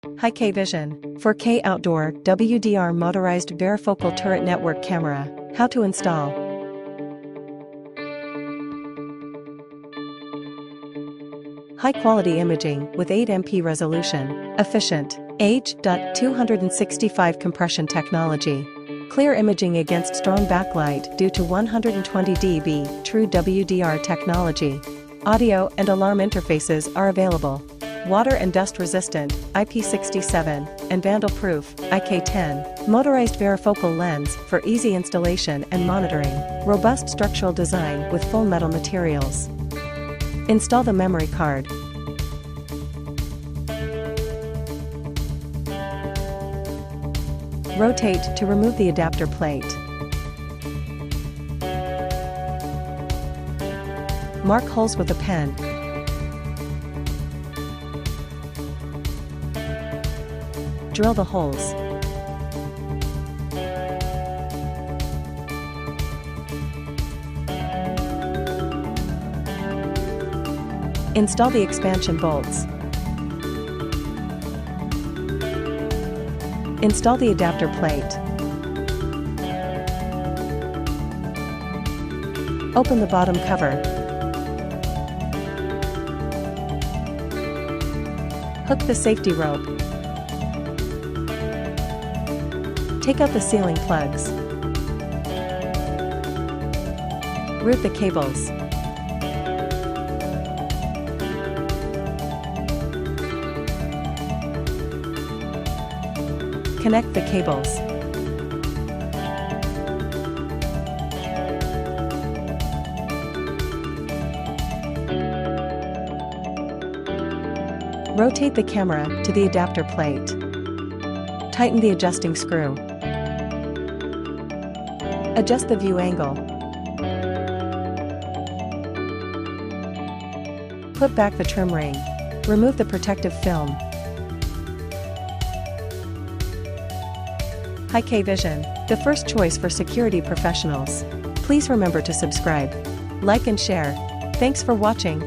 Hikvision, 4K Outdoor WDR Motorized Varifocal Turret Network Camera. How to install. High-quality imaging with 8MP resolution, efficient, H.265 compression technology. Clear imaging against strong backlight due to 120 dB true WDR technology. Audio and alarm interfaces are available. Water and dust resistant, IP67, and vandal-proof, IK10. Motorized varifocal lens for easy installation and monitoring. Robust structural design with full metal materials. Install the memory card. Rotate to remove the adapter plate. Mark holes with a pen. Drill the holes. Install the expansion bolts. Install the adapter plate. Open the bottom cover. Hook the safety rope. Take out the ceiling plugs. Route the cables. Connect the cables. Rotate the camera to the adapter plate. Tighten the adjusting screw. Adjust the view angle. Put back the trim ring. Remove the protective film. Hikvision, the first choice for security professionals. Please remember to subscribe, like and share. Thanks for watching.